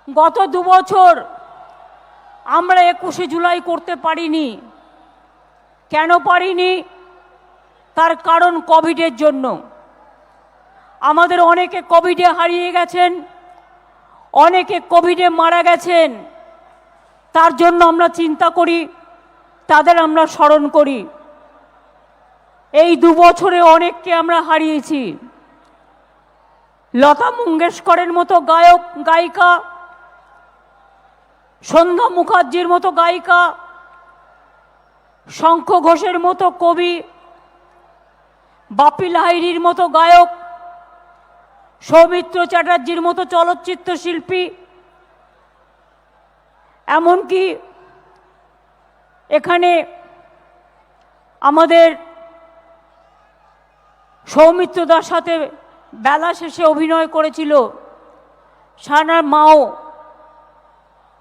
গত 2 বছর আমরা 21শে জুলাই করতে পারিনি। কেন পারিনি? তার কারণ কোভিডের জন্য। আমাদের অনেকে কোভিডে হারিয়ে গেছেন, অনেকে কোভিডে মারা গেছেন। তার জন্য আমরা চিন্তা করি, তাদের আমরা স্মরণ করি। এই 2 বছরে অনেককে আমরা হারিয়েছি। লতা মঙ্গেশকরের মতো গায়ক গায়িকা, সন্ধ্যা মুখার্জির মতো গায়িকা, শঙ্খ ঘোষের মতো কবি, বাপি লাহিড়ীর মতো গায়ক, সৌমিত্র চ্যাটার্জির মতো চলচ্চিত্র শিল্পী, এমনকি এখানে আমাদের সৌমিত্রদার সাথে বেলা শেষে অভিনয় করেছিল সানার মাও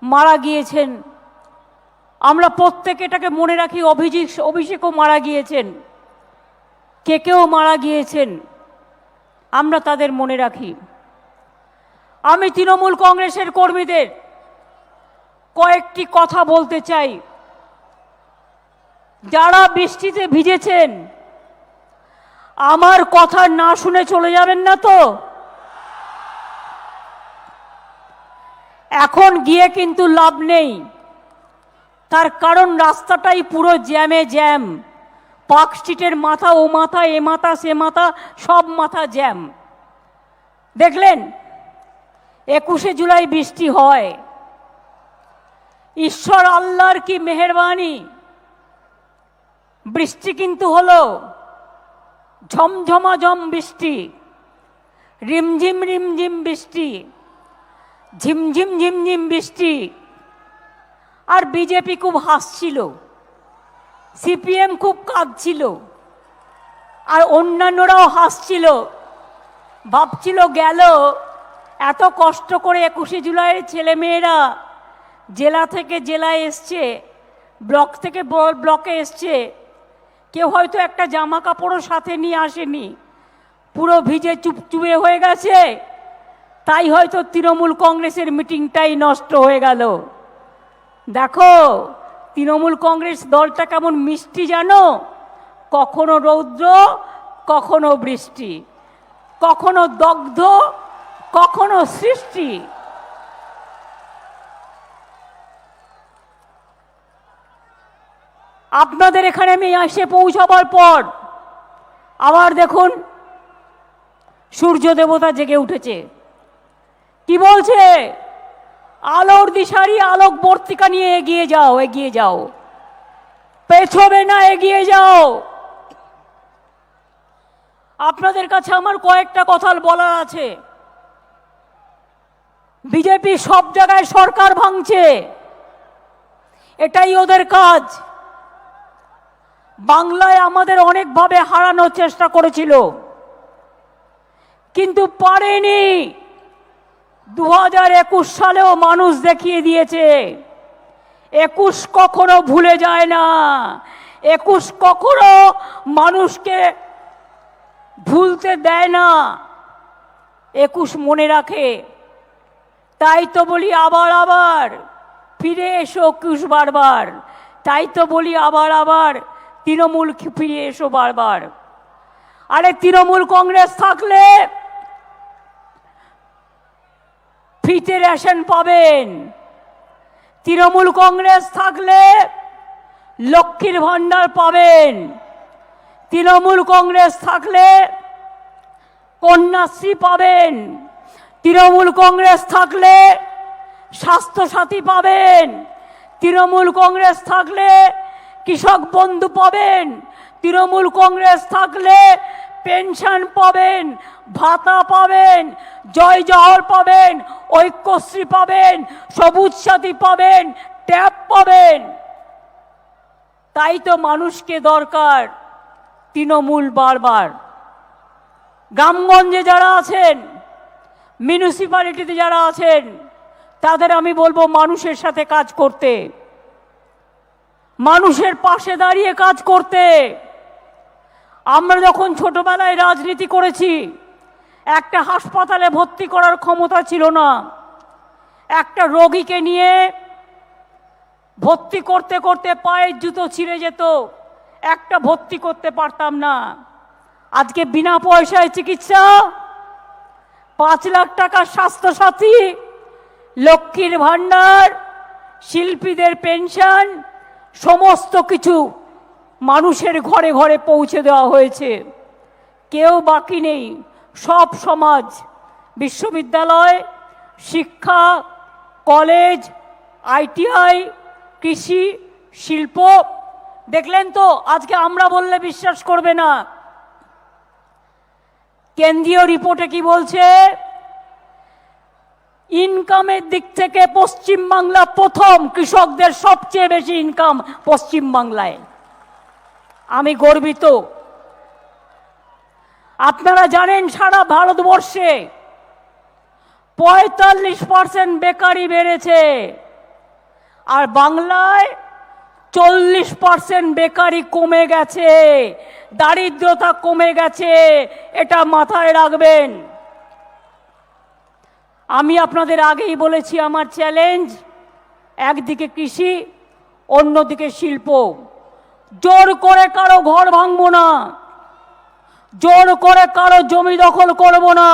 মারা গিয়েছেন। আমরা প্রত্যেকে এটাকে মনে রাখি। অভিষেকও মারা গিয়েছেন, কেউ মারা গিয়েছেন, আমরা তাদের মনে রাখি। আমি তৃণমূল কংগ্রেসের কর্মীদের কয়েকটি কথা বলতে চাই। যারা বৃষ্টিতে ভিজেছেন, আমার কথা না শুনে চলে যাবেন না তো? এখন গিয়ে কিন্তু লাভ নেই। তার কারণ রাস্তাটাই পুরো জ্যামে জ্যাম। পার্ক স্ট্রিটের মাথা ও মাথা, এ মাথা সে মাথা, সব মাথা জ্যাম। দেখলেন 21শে জুলাই বৃষ্টি হয়। ঈশ্বর আল্লাহর কি মেহেরবানি, বৃষ্টি কিন্তু হলো। ঝমঝমাঝম বৃষ্টি, রিমঝিম রিমঝিম বৃষ্টি, ঝিমঝিম ঝিমঝিম বৃষ্টি। আর বিজেপি খুব হাসছিল, সিপিএম খুব কাঁদছিল, আর অন্যান্যরাও হাসছিল। ভাবছিল গেল এত কষ্ট করে 21শে জুলাইয়ের ছেলেমেয়েরা জেলা থেকে জেলায় এসছে, ব্লক থেকে ব্লকে এসছে। কেউ হয়তো একটা জামা কাপড়ও সাথে নিয়ে আসেনি, পুরো ভিজে চুপচুপে হয়ে গেছে। তাই হয়তো তৃণমূল কংগ্রেসের মিটিংটাই নষ্ট হয়ে গেল। দেখো তৃণমূল কংগ্রেস দলটা কেমন মিষ্টি জানো? কখনো রৌদ্র, কখনো বৃষ্টি, কখনো দগ্ধ, কখনো সৃষ্টি। আপনাদের এখানে আমি এসে পৌঁছাবার পর আবার দেখুন সূর্য দেবতা জেগে উঠেছে। কি বলছে? আলোর দিশারি, আলোক বর্তিকা নিয়ে এগিয়ে যাও, এগিয়ে যাও, পেছবে না, এগিয়ে যাও। আপনাদের কাছে আমার কয়েকটা কথা বলার আছে। বিজেপি সব জায়গায় সরকার ভাঙছে, এটাই ওদের কাজ। বাংলায় আমাদের অনেকভাবে হারানোর চেষ্টা করেছিল, কিন্তু পারেনি। 2021 সালেও মানুষ দেখিয়ে দিয়েছে 21 কখনো ভুলে যায় না, 21 কখনো মানুষকে ভুলতে দেয় না, 21 মনে রাখে। তাই তো বলি আবার আবার ফিরে এসো 21 বারবার। তাই তো বলি আবার আবার তৃণমূল ফিরে এসো বারবার। আরে তৃণমূল কংগ্রেস থাকলে ফ্রিতে রেশন পাবেন, তৃণমূল কংগ্রেস থাকলে লক্ষ্মীর ভাণ্ডার পাবেন, তৃণমূল কংগ্রেস থাকলে কন্যাশ্রী পাবেন, তৃণমূল কংগ্রেস থাকলে স্বাস্থ্যসাথী পাবেন, তৃণমূল কংগ্রেস থাকলে কৃষক বন্ধু পাবেন, তৃণমূল কংগ্রেস থাকলে পেনশন পাবেন, ভাতা পাবেন, জয় জহর পাবেন, ঐক্যশ্রী পাবেন, সবুজ সাথী পাবেন, ট্যাব পাবেন। তাই তো মানুষকে দরকার তৃণমূল বারবার। গ্রামগঞ্জে যারা আছেন, মিউনিসিপ্যালিটিতে যারা আছেন, তাদের আমি বলবো মানুষের সাথে কাজ করতে, মানুষের পাশে দাঁড়িয়ে কাজ করতে। আমরা যখন ছোটবেলায় রাজনীতি করেছি, একটা হাসপাতালে ভর্তি করার ক্ষমতা ছিল না, একটা রোগীকে নিয়ে ভর্তি করতে করতে পায়ের জুতো ছিঁড়ে যেত, একটা ভর্তি করতে পারতাম না। আজকে বিনা পয়সায় চিকিৎসা, 5 লাখ টাকার স্বাস্থ্যসাথী, লক্ষ্মীর ভাণ্ডার, শিল্পীদের পেনশন, সমস্ত কিছু মানুষের ঘরে ঘরে পৌঁছে দেওয়া হয়েছে। কেউ বাকি নেই, সব সমাজ, বিশ্ববিদ্যালয়, শিক্ষা, কলেজ, ITI, কৃষি, শিল্প। দেখলেন তো আজকে আমরা বললে বিশ্বাস করবে না, কেন্দ্রীয় রিপোর্টে কি বলছে? ইনকামের দিক থেকে পশ্চিমবাংলা প্রথম, কৃষকদের সবচেয়ে বেশি ইনকাম পশ্চিমবাংলায়। আমি গর্বিত। আপনারা জানেন সারা ভারতবর্ষে 45% বেকারি বেড়েছে, আর বাংলায় 40% বেকারি কমে গেছে, দারিদ্রতা কমে গেছে। এটা মাথায় রাখবেন। আমি আপনাদের আগেই বলেছি, আমার চ্যালেঞ্জ, একদিকে কৃষি, অন্যদিকে শিল্প। জোর করে কারো ঘর ভাঙবো না, জোর করে কারো জমি দখল করব না,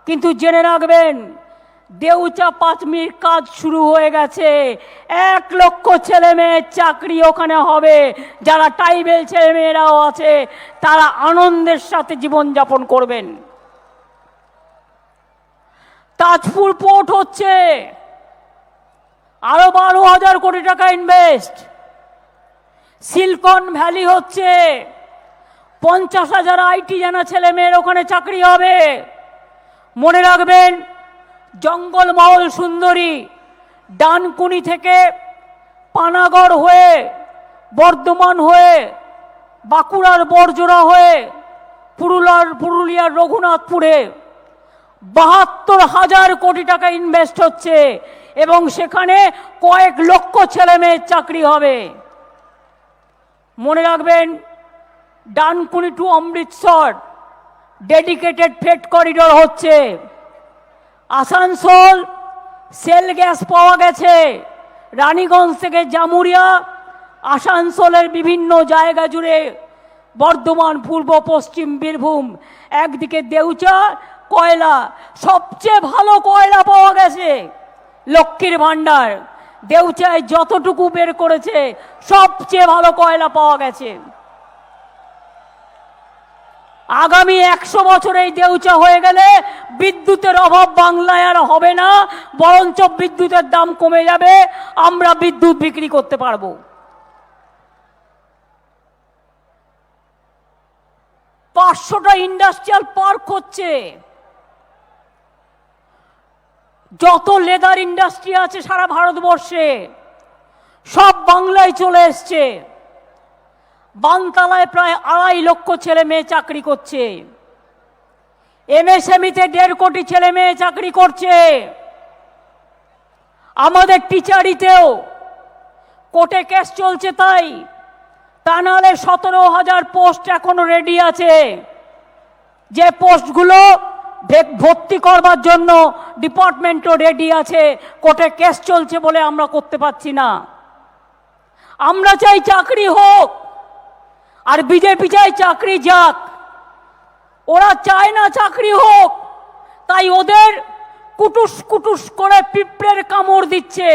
কিন্তু জেনে রাখবেন দেউচা 5 মিনিট কাজ শুরু হয়ে গেছে। 1 লক্ষ ছেলে মেয়ের চাকরি ওখানে হবে। যারা ট্রাইবেল ছেলে মেয়েরাও আছে, তারা আনন্দের সাথে জীবনযাপন করবেন। তাজপুর পোর্ট হচ্ছে, আরো 12,000 কোটি টাকা ইনভেস্ট। সিলিকন ভ্যালি হচ্ছে, 50,000 IT জানা ছেলে মেয়ের ওখানে চাকরি হবে। মনে রাখবেন, জঙ্গলমহল সুন্দরী, ডানকুনি থেকে পানাগড় হয়ে, বর্ধমান হয়ে, বাঁকুড়ার বরজোড়া হয়ে, পুরুলিয়ার রঘুনাথপুরে 72,000 কোটি টাকা ইনভেস্ট হচ্ছে, এবং সেখানে কয়েক লক্ষ ছেলে মেয়ের চাকরি হবে। মনে রাখবেন, Dankuni to Amritsar dedicated freight corridor হচ্ছে। আসানসোল সেল গ্যাস পাওয়া গেছে, রানীগঞ্জ থেকে জামুরিয়া, আসানসোলের বিভিন্ন জায়গা জুড়ে, বর্ধমান, পূর্ব পশ্চিম বীরভূম, একদিকে দেউচা কয়লা, সবচেয়ে ভালো কয়লা পাওয়া গেছে। লক্ষ্মীর ভাণ্ডার, দেউচায় যতটুকু বের করেছে সবচেয়ে ভালো কয়লা পাওয়া গেছে। আগামী 100 বছর এই দেউচা হয়ে গেলে বিদ্যুতের অভাব বাংলায় আর হবে না, বরঞ্চ বিদ্যুতের দাম কমে যাবে, আমরা বিদ্যুৎ বিক্রি করতে পারবো। 500টা ইন্ডাস্ট্রিয়াল পার্ক হচ্ছে। যত লেদার ইন্ডাস্ট্রি আছে সারা ভারতবর্ষে সব বাংলায় চলে এসছে। বানতলায় প্রায় 2.5 লক্ষ ছেলে মেয়ে চাকরি করছে। MSME-তে 1.5 কোটি ছেলে মেয়ে চাকরি করছে। আমাদের টিচারিতেও কোর্টে কেস চলছে, তাই তা নাহলে 17,000 পোস্ট এখনো রেডি আছে, যে পোস্টগুলো ভর্তি করবার জন্য ডিপার্টমেন্টও রেডি আছে। কোর্টে কেস চলছে বলে আমরা করতে পারছি না। আমরা চাই চাকরি হোক, আর বিজেপি চাই চাকরি যাক। ওরা চায় না চাকরি হোক, তাই ওদের কুটুস কুটুস করে পিঁপড়ের কামড় দিচ্ছে,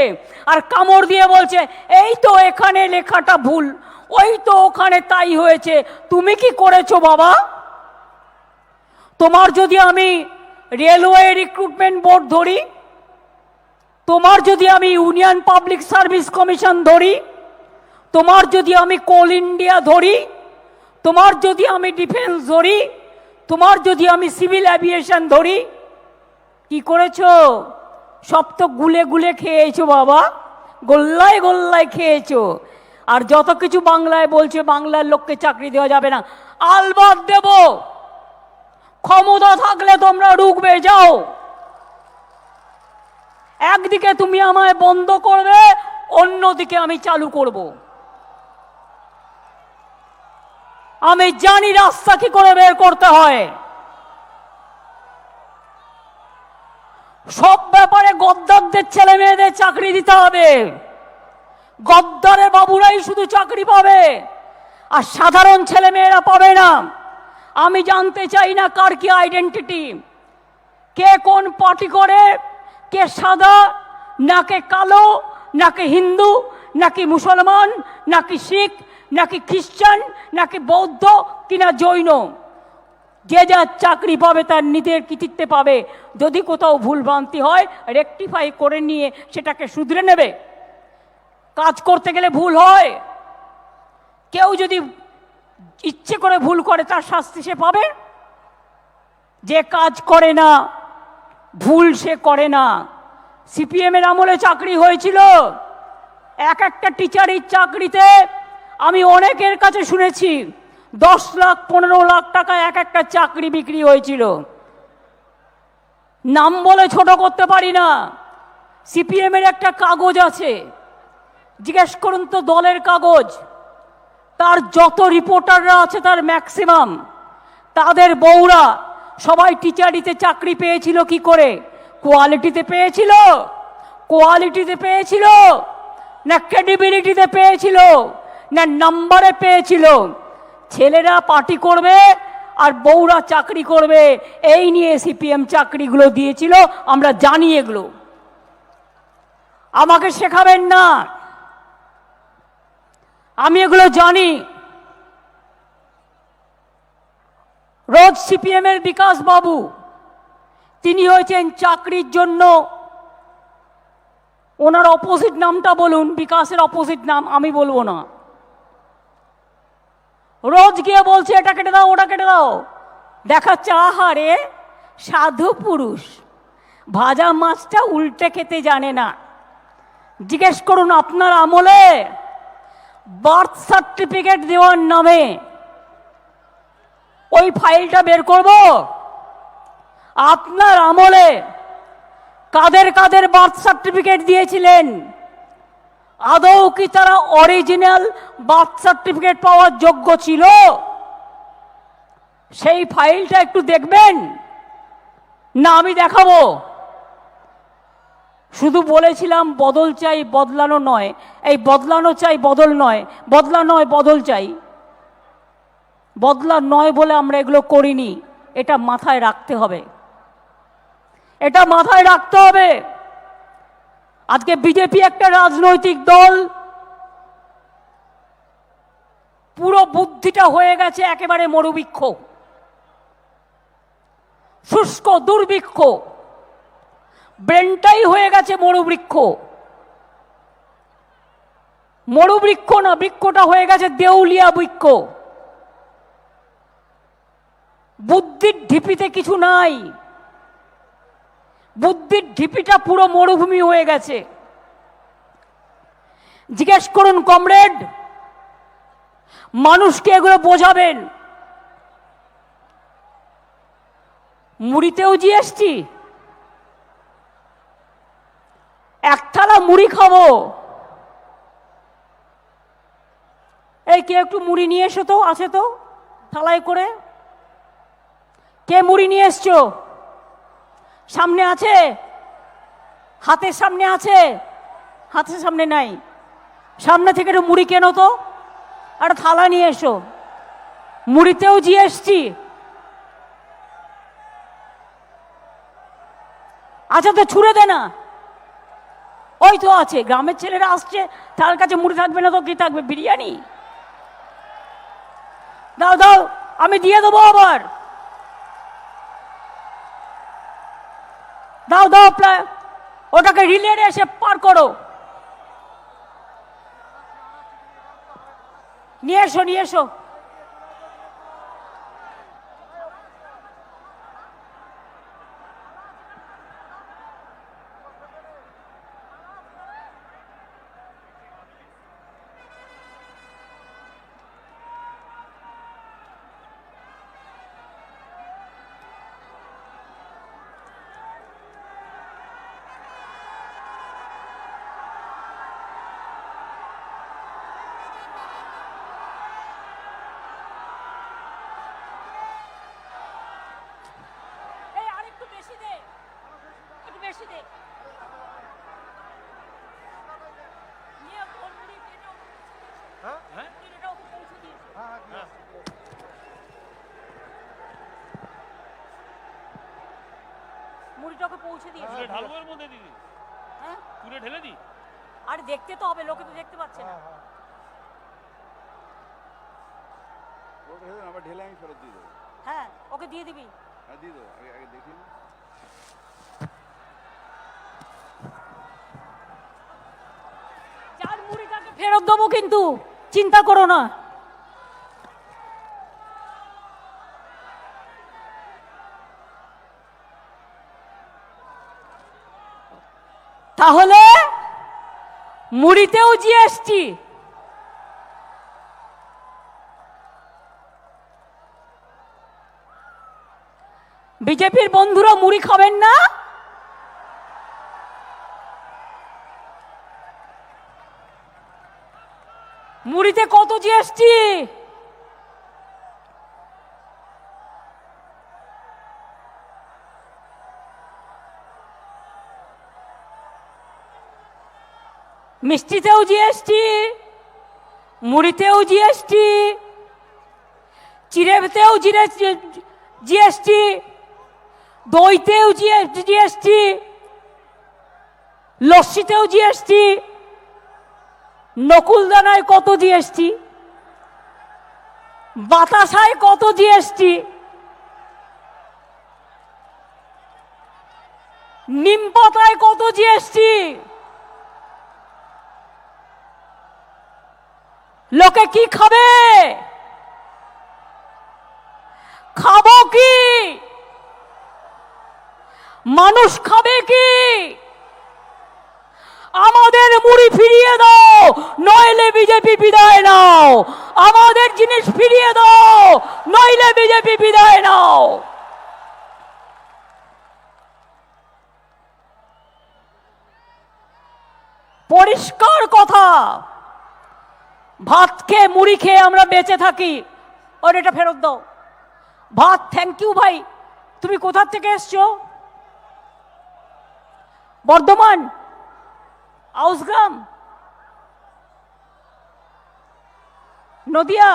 আর কামড় দিয়ে বলছে এই তো এখানে লেখাটা ভুল, ওই তো ওখানে তাই হয়েছে, তুমি কি করেছো বাবা? তোমার যদি আমি রেলওয়ে রিক্রুটমেন্ট বোর্ড ধরি, তোমার যদি আমি ইউনিয়ন পাবলিক সার্ভিস কমিশন ধরি, তোমার যদি আমি কোল ইন্ডিয়া ধরি, তোমার যদি আমি ডিফেন্স ধরি, তোমার যদি আমি সিভিল অ্যাভিয়েশন ধরি, কি করেছো? সব তো গুলে গুলে খেয়েছো বাবা, গোল্লায় গোল্লায় খেয়েছো। আর যত কিছু বাংলায় বলছে বাংলার লোককে চাকরি দেওয়া যাবে না, আলবাদ দেব। ক্ষমতা থাকলে তোমরা রুখবে, যাও। একদিকে তুমি আমায় বন্ধ করবে, অন্যদিকে আমি চালু করব। আমি জানি রাস্তা কি করে বের করতে হয়। সব ব্যাপারে গদ্দার দিতে হবে। গদ্দারে বাবুরাই শুধু চাকরি পাবে, আর সাধারণ ছেলেমেয়েরা পাবে না। আমি জানতে চাই না কার কি আইডেন্টিটি, কে কোন পার্টি করে, কে সাদা নাকি কালো, নাকি হিন্দু, নাকি মুসলমান, নাকি শিখ, নাকি খ্রিস্টান, নাকি বৌদ্ধ কিনা জৈন। যে যার চাকরি পাবে তার নিজের কৃতিত্বে পাবে। যদি কোথাও ভুলভ্রান্তি হয় রেকটিফাই করে নিয়ে সেটাকে শুধরে নেবে। কাজ করতে গেলে ভুল হয়, কেউ যদি ইচ্ছে করে ভুল করে তার শাস্তি সে পাবে। যে কাজ করে না, ভুল সে করে না। সিপিএমের আমলে চাকরি হয়েছিল, এক একটা টিচারের চাকরিতে আমি অনেকের কাছে শুনেছি 10 লাখ 15 লাখ টাকা এক একটা চাকরি বিক্রি হয়েছিল। নাম বলে ছোট করতে পারি না। সিপিএমের একটা কাগজ আছে, জিজ্ঞেস করুন তো দলের কাগজ, তার যত রিপোর্টাররা আছে তার ম্যাক্সিমাম তাদের বউরা সবাই টিচারিতে চাকরি পেয়েছিল কি করে? কোয়ালিটিতে পেয়েছিল, কোয়ালিটিতে পেয়েছিল, না ক্রেডিবিলিটিতে পেয়েছিল, না নাম্বারে পেয়েছিল? ছেলেরা পার্টি করবে আর বউরা চাকরি করবে, এই নিয়ে সিপিএম চাকরিগুলো দিয়েছিল। আমরা জানি এগুলো, আমাকে শেখাবেন না, আমি এগুলো জানি। রোজ সিপিএম এর বিকাশ বাবু, তিনি হয়েছেন চাকরির জন্য, ওনার অপোজিট নামটা বলুন, বিকাশের অপোজিট নাম আমি বলবো না। রোজ গিয়ে বলছে এটা কেটে দাও, ওটা কেটে দাও, দেখাচ্ছে আহারে সাধু পুরুষ, ভাজা মাছটা উল্টে খেতে জানে না। জিজ্ঞেস করুন আপনার আমলে বার্থ সার্টিফিকেট দেওয়ার নামে ওই ফাইলটা বের করব? আপনার আমলে কাদের কাদের বার্থ সার্টিফিকেট দিয়েছিলেন? আদৌ কি তারা অরিজিনাল বার্থ সার্টিফিকেট পাওয়ার যোগ্য ছিল? সেই ফাইলটা একটু দেখবেন না আমি দেখাবো? শুধু বলেছিলাম বদল চাই, বদলানো নয়। এই বদলানো চাই, বদল নয়, বদলা নয় বদল চাই। বদলা নয় বলে আমরা এগুলো করিনি, এটা মাথায় রাখতে হবে, এটা মাথায় রাখতে হবে। আজকে বিজেপি একটা রাজনৈতিক দল, পুরো বুদ্ধিটা হয়ে গেছে একেবারে মরুবৃক্ষ, শুষ্ক দুর্ভিক্ষ, ব্রেনটাই হয়ে গেছে মরুবৃক্ষ। মরুবৃক্ষ না, বৃক্ষটা হয়ে গেছে দেউলিয়া বৃক্ষ। বুদ্ধির ঢিপিতে কিছু নাই, বুদ্ধির ঢিপিটা পুরো মরুভূমি হয়ে গেছে। জিজ্ঞেস করুন কমরেড, মানুষকে এগুলো বোঝাবেন। মুড়িতেও জিএসটি, এক থালা মুড়ি খাবো, এই কে একটু মুড়ি নিয়ে এসো তো, আছে তো থালায় করে? কে মুড়ি নিয়ে এসছো? সামনে আছে, হাতের সামনে আছে, হাতের সামনে নাই, সামনে থেকে একটু মুড়ি কেনো তো, একটা থালা নিয়ে এসো। মুড়িতেও জিএসটি, আচ্ছা তো ছুঁড়ে দে না, ওই তো আছে, গ্রামের ছেলেরা আসছে, তার কাছে মুড়ি থাকবে না তো কি থাকবে? বিরিয়ানি দাও দাও, আমি দিয়ে দেবো আবার, দাও দাও, ওটাকে রিলে এসে পার করো, নিয়ে এসো নিয়ে এসো। মুছে দিয়েছি। ঢালবো এর মধ্যে দিদি, হ্যাঁ তুলে ঢেলে দি। আর দেখতে তো হবে, লোকে তো দেখতে পাচ্ছে না। আবার ঢেলে আমি ফেরত দিয়ে দেবো। হ্যাঁ ওকে দিয়ে দিবি। হ্যাঁ দিয়ে দেবো, আগে আগে দেখি। যার মুড়ি তাকে ফেরত দেবো, কিন্তু চিন্তা করো না। তাহলে মুড়িতেও জিএসটি। বিজেপির বন্ধুরা মুড়ি খাবেন না? মুড়িতে কত জিএসটি? মিষ্টিতেও জিএসটি, মুড়িতেও জিএসটি, চিড়েতেও জিএসটি, দইতেও জিএসটি, লস্যিতেও জিএসটি, নকুলদানায় কত জিএসটি, বাতাসায় কত জিএসটি, নিম পাতায় কত জিএসটি। লোকে কি খাবে? খাবো কি? মানুষ খাবে কি? আমাদের মুড়ি ফিরিয়ে দাও, নইলে বিজেপি বিদায় নাও। আমাদের জিনিস ফিরিয়ে দাও, নইলে বিজেপি বিদায় নাও। পরিষ্কার কথা। ভাত খেয়ে মুড়ি খেয়ে আমরা বেঁচে থাকি। ওর এটা ফেরত দাও। ভাত, থ্যাংক ইউ ভাই। তুমি কোথা থেকে এসছো? বর্ধমান, আউসগ্রাম, নদিয়া।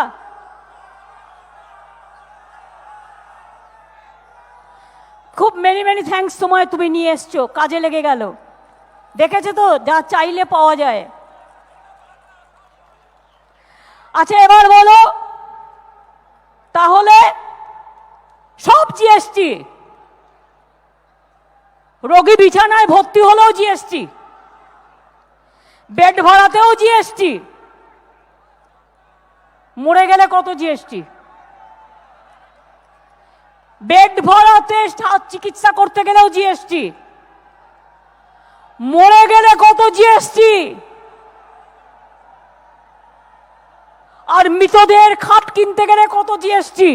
খুব মেনি মেনি থ্যাঙ্কস তোমায়, তুমি নিয়ে এসছো, কাজে লেগে গেল। দেখেছো তো, যা চাইলে পাওয়া যায়। আচ্ছা এবার বলো, তাহলে সব জিএসটি, রোগী বিছানায় ভর্তি হলেও জিএসটি, বেড ভাড়াতেও জিএসটি, মরে গেলে কত জিএসটি, বেড ভাড়াতে চিকিৎসা করতে গেলেও জিএসটি, মরে গেলে কত জিএসটি, আর মৃতদের খাট কিনতে গেলে কত জিএসটি।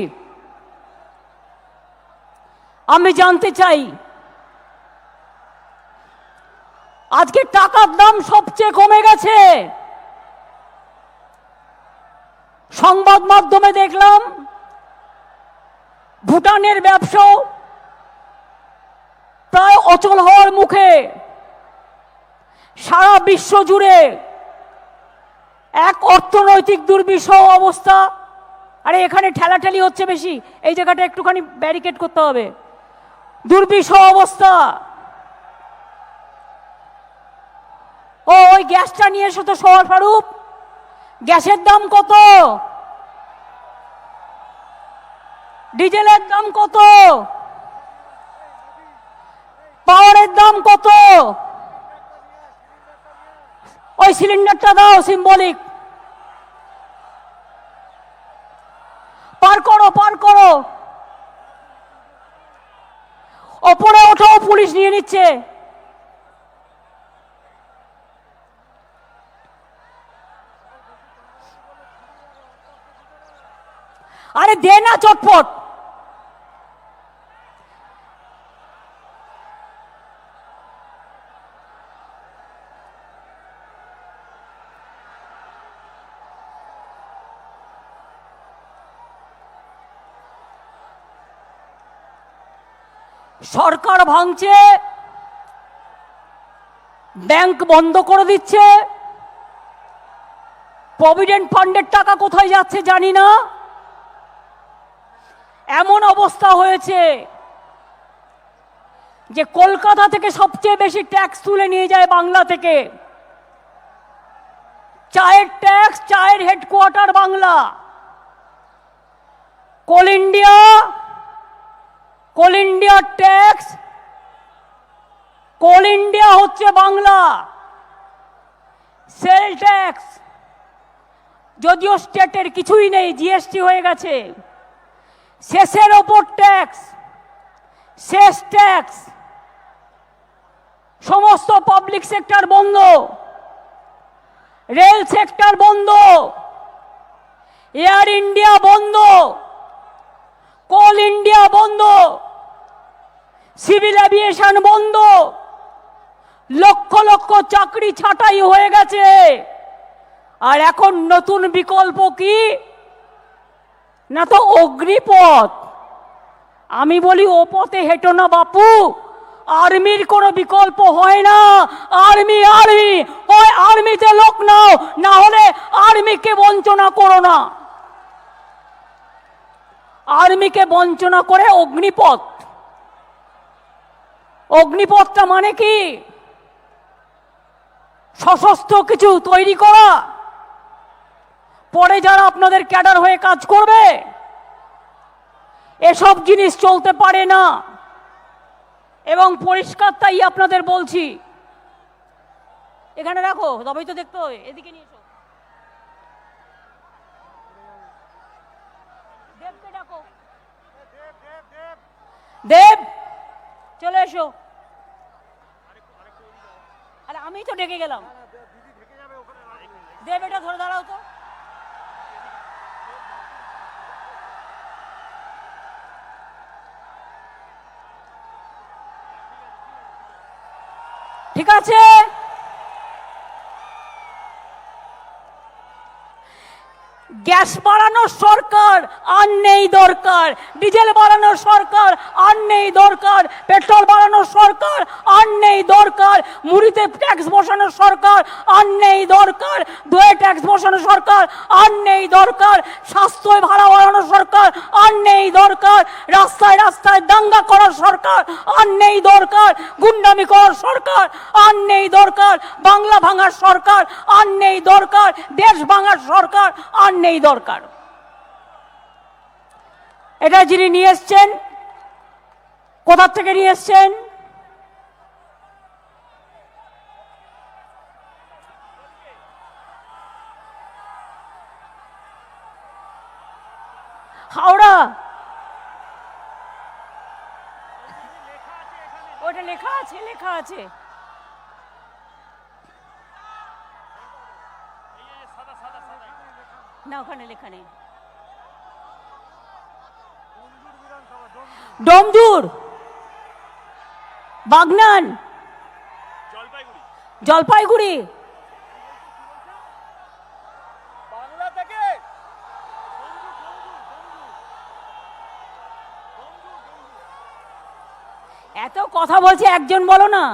আমি জানতে চাই, আজকে টাকার দাম সবচেয়ে কমে গেছে। সংবাদ মাধ্যমে দেখলাম ভুটানের ব্যবসা প্রায় অচল হওয়ার মুখে। সারা বিশ্ব জুড়ে এক অর্থনৈতিক দুর্বিষহ অবস্থা। আরে এখানে ঠেলাঠেলি হচ্ছে বেশি, এই জায়গাটা একটুখানি ব্যারিকেড করতে হবে। দুর্বিষহ অবস্থা। ওই গ্যাসটা নিয়ে এসো তো শহর ফারুক। গ্যাসের দাম কত? ডিজেলের দাম কত? পাওয়ারের দাম কত? ওই সিলিন্ডারটা দাও, সিম্বলিক। পার করো, পার করো। ওপরে ওঠো, পুলিশ নিয়ে নিচ্ছে। আরে দে না চটপট। সরকার ভাঙছে, ব্যাংক বন্ধ করে দিচ্ছে, প্রভিডেন্ট ফান্ডের টাকা কোথায় যাচ্ছে জানি না। এমন অবস্থা হয়েছে যে কলকাতা থেকে সবচেয়ে বেশি ট্যাক্স তুলে নিয়ে যায় বাংলা থেকে। চায়ের ট্যাক্স, চায়ের হেডকোয়ার্টার বাংলা। কোল ইন্ডিয়া ট্যাক্স, কোল ইন্ডিয়া হচ্ছে বাংলা। সেল ট্যাক্স যদিও স্টেটের কিছুই নেই, জিএসটি হয়ে গেছে। শেষের ওপর ট্যাক্স, শেষ ট্যাক্স। সমস্ত পাবলিক সেক্টর বন্ধ, রেল সেক্টর বন্ধ, এয়ার ইন্ডিয়া বন্ধ, কোল ইন্ডিয়া বন্ধ, সিভিল এভিয়েশন বন্ধ। লক্ষ লক্ষ চাকরি ছাঁটাই হয়ে গেছে। আর এখন নতুন বিকল্প কি না, তো অগ্নিপথ। আমি বলি ও পথে হেঁটো না বাপু, আর্মির কোনো বিকল্প হয় না। আর্মি আর্মি হয়, আর্মিতে লোক নাও, না হলে আর্মিকে বঞ্চনা করো না। আর্মিকে বঞ্চনা করে অগ্নিপথ। অগ্নিপথটা মানে কি? সশস্ত্র কিছু তৈরি করা, পরে যারা আপনাদের ক্যাডার হয়ে কাজ করবে। এসব জিনিস চলতে পারে না। এবং পরিষ্কার তাই আপনাদের বলছি। এখানে রাখো, তবেই তো দেখতে হবে। এদিকে নিয়ে এসো, দেবকে ডাকো। দেব চলে এসো। আরে আমি তো ডেকে গেলাম। দেব এটা ধরে দাঁড়াও তো। ঠিক আছে, গ্যাস বাড়ানোর সরকার আর নেই দরকার, ডিজেল বাড়ানোর সরকার আর নেই দরকার, পেট্রোল বাড়ানোর সরকার আর নেই দরকার, মুড়িতে ট্যাক্স বসানোর সরকার আর নেই দরকার, দইয়ে ট্যাক্স বসানোর সরকার আর নেই দরকার, স্বাস্থ্য ভাড়া বাড়ানোর সরকার আর নেই দরকার, রাস্তায় রাস্তায় দাঙ্গা করার সরকার আর নেই দরকার, গুন্ডামি করার সরকার আর নেই দরকার, বাংলা ভাঙার সরকার আর নেই দরকার, দেশ ভাঙার সরকার আর নেই দরকার। এটা যিনি নিয়ে এসছেন, কোথা থেকে নিয়ে এসছেন? হাওড়া। ওটা লেখা আছে, লেখা আছে। না, ওখানে লেখা নেই। ডোমজুর, বাগনান, জলপাইগুড়ি। বাংলা থেকে এত কথা বলছে, একজন বলো না।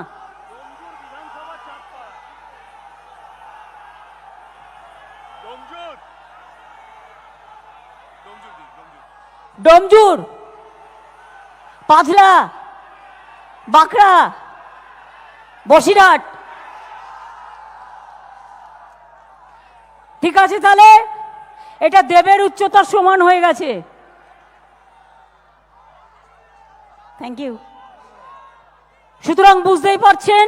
ডোমজুর, পাথলা, বাঁকড়া, বসিরহাট। ঠিক আছে, তাহলে এটা দেবের উচ্চতার সমান হয়ে গেছে। Thank you. সুতরাং বুঝতেই পারছেন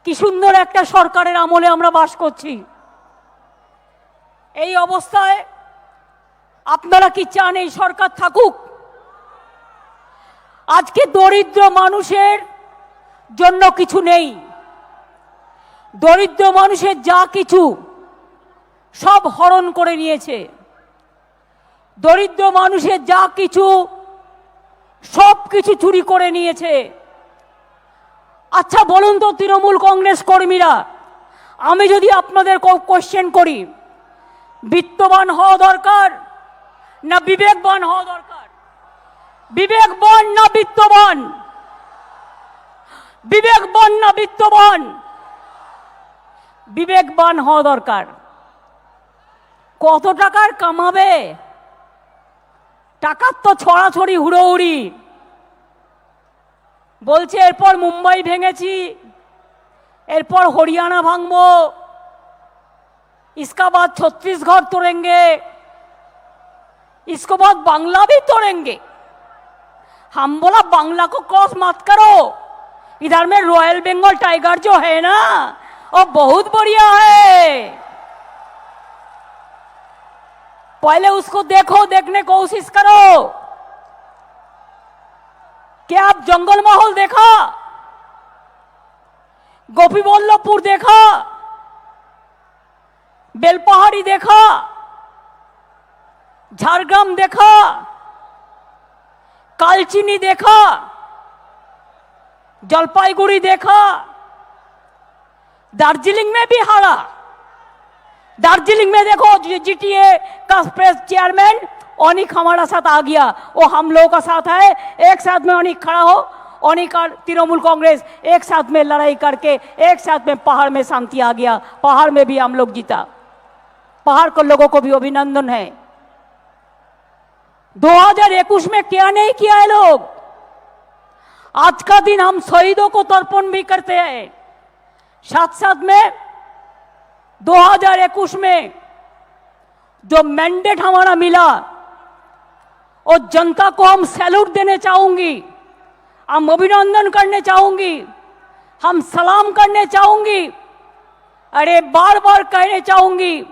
কি সুন্দর একটা সরকারের আমলে আমরা বাস করছি। এই অবস্থায় আপনারা কি চান এই সরকার থাকুক? আজকে দরিদ্র মানুষের জন্য কিছু নেই। দরিদ্র মানুষের যা কিছু সব হরণ করে নিয়েছে। দরিদ্র মানুষের যা কিছু সব কিছু চুরি করে নিয়েছে। আচ্ছা বলুন তো তৃণমূল কংগ্রেস কর্মীরা, আমি যদি আপনাদের কোশ্চেন করি, বিত্তবান হওয়া দরকার না বিবেকবান হওয়া দরকার? বিবেকবান না বিত্তবান? বিবেকবান না বিত্তবান? বিবেকবান হওয়া দরকার। কত টাকার কামাবে? টাকার তো ছড়াছড়ি হুড়োহুড়ি। বলছে এরপর মুম্বাই ভেঙেছি, এরপর হরিয়ানা ভাঙবো, इसका बाद छत्तीसगढ़ तोड़ेंगे, इसको बाद बांग्ला भी तोड़ेंगे। हम बोला बांग्ला को क्रॉस मत करो, इधर में रॉयल बंगाल टाइगर जो है ना वो बहुत बढ़िया है, पहले उसको देखो, देखने की कोशिश करो। क्या आप जंगल माहौल देखा, गोपीवल्लभपुर देखा, बेलपहाड़ी देखा, झारग्राम देखा, कालचिनी देखा, जलपाईगुड़ी देखा, दार्जिलिंग में भी हारा। दार्जिलिंग में देखो जीटीए का प्रेस चेयरमैन अनिक हमारा साथ आ गया, वो हम लोगों का साथ है, एक साथ में अनिक खड़ा हो, अनिक और तृणमूल कांग्रेस एक साथ में लड़ाई करके एक साथ में पहाड़ में शांति आ गया, पहाड़ में भी हम लोग जीता। पहाड़ के लोगों को भी अभिनंदन है। 2021 में क्या नहीं किया है लोग। आज का दिन हम शहीदों को तर्पण भी करते हैं, साथ साथ में 2021 में जो मैंडेट हमारा मिला और जनता को हम सैल्यूट देने चाहूंगी, हम अभिनंदन करने चाहूंगी, हम सलाम करने चाहूंगी, अरे बार बार कहने चाहूंगी,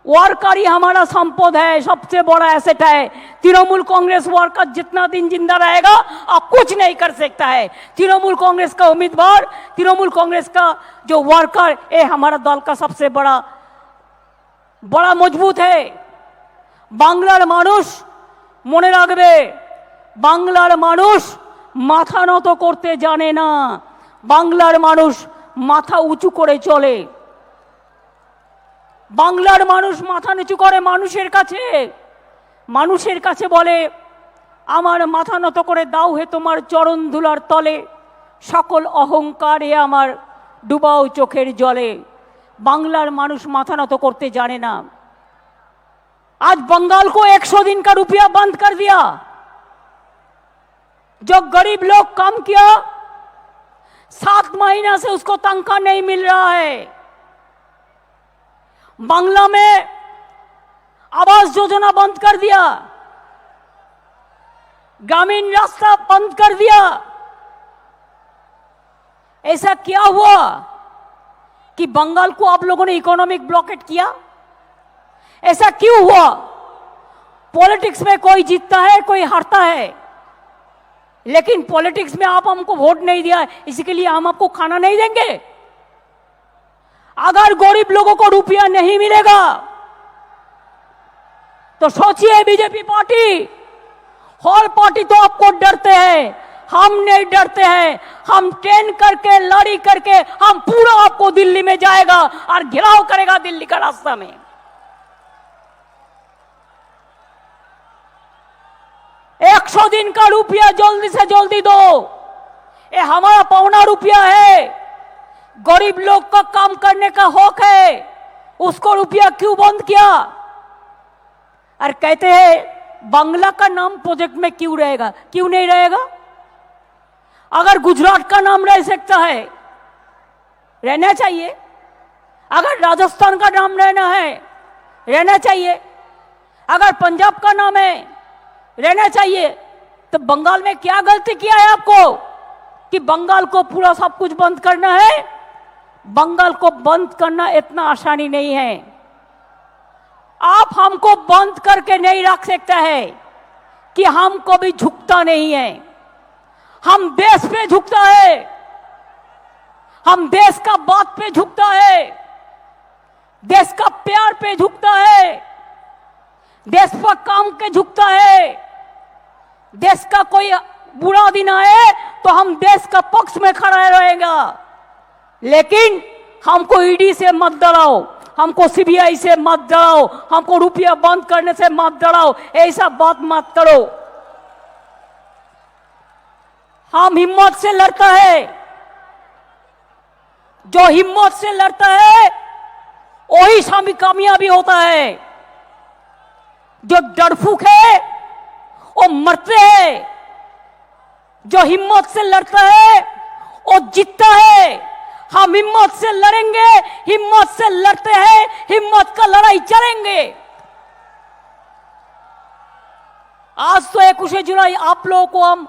वर्कर ही हमारा संपद है, सबसे बड़ा एसेट है। तृणमूल कांग्रेस वर्कर जितना दिन जिंदा रहेगा आप कुछ नहीं कर सकता है। तृणमूल कांग्रेस का उम्मीदवार, तृणमूल कांग्रेस का जो वर्कर, ये हमारा दल का सबसे बड़ा मजबूत है। बांग्लार मानुष মনে রাখবে, বাংলার মানুষ মাথা নত করতে জানে না, বাংলার মানুষ মাথা উঁচু করে চলে। বাংলার মানুষ মাথা নিচু করে মানুষের কাছে বলে আমার মাথা নত করে দাও হে তোমার চরণ ধুলার তলে, সকল অহংকারে আমার ডুবাও চোখের জলে। বাংলার মানুষ মাথা নত করতে জানে না। आज बंगाल को 100 दिन का रुपया बंद कर दिया। जो गरीब लोग काम किया 7 महीना से उसको तनख्वाह नहीं मिल रहा है। बांग्ला में आवास योजना बंद कर दिया, ग्रामीण रास्ता बंद कर दिया। ऐसा क्या हुआ कि बंगाल को आप लोगों ने इकोनॉमिक ब्लॉकेट किया? ऐसा क्यों हुआ? पॉलिटिक्स में कोई जीतता है, कोई हारता है, लेकिन पॉलिटिक्स में आप हमको वोट नहीं दिया, इसी के लिए हम आपको खाना नहीं देंगे। अगर गरीब लोगों को रुपया नहीं मिलेगा तो सोचिए, बीजेपी पार्टी, हर पार्टी तो आपको डरते हैं, हम नहीं डरते हैं। हम ट्रेन करके, लड़ी करके हम पूरा आपको दिल्ली में जाएगा और घेराव करेगा दिल्ली का रास्ता में। एक 100 दिन का रुपया जल्दी से जल्दी दो, ये हमारा पौना रुपया है। गरीब लोग का काम करने का हक है, उसको रुपया क्यों बंद किया? और कहते हैं बांग्ला का नाम प्रोजेक्ट में क्यों रहेगा? क्यों नहीं रहेगा? अगर गुजरात का नाम रह सकता है, रहना चाहिए। अगर राजस्थान का नाम रहना चाहिए। अगर पंजाब का नाम है, रहना चाहिए। तो बंगाल में क्या गलती किया है आपको कि बंगाल को पूरा सब कुछ बंद करना है? बंगाल को बंद करना इतना आसानी नहीं है। आप हमको बंद करके नहीं रख सकता है कि हम कभी झुकता नहीं है। हम देश पे झुकता है, हम देश का बात पे झुकता है, देश का प्यार पे झुकता है, देश पर काम के झुकता है। देश का कोई बुरा दिन आए तो हम देश का पक्ष में खड़ा रहेगा। लेकिन हमको ईडी से मत डराओ, हमको सीबीआई से मत डराओ, हमको रुपया बंद करने से मत डराओ, ऐसा बात मत करो। हम हिम्मत से लड़ता है, जो हिम्मत से लड़ता है वही सामी कामयाबी होता है। जो डरफूक है वो मरते हैं, जो हिम्मत से लड़ता है वो जीतता है। हम हिम्मत से लड़ेंगे, हिम्मत से लड़ते हैं, हिम्मत का लड़ाई चलेंगे। आज तो 21 जुलाई आप लोगों को हम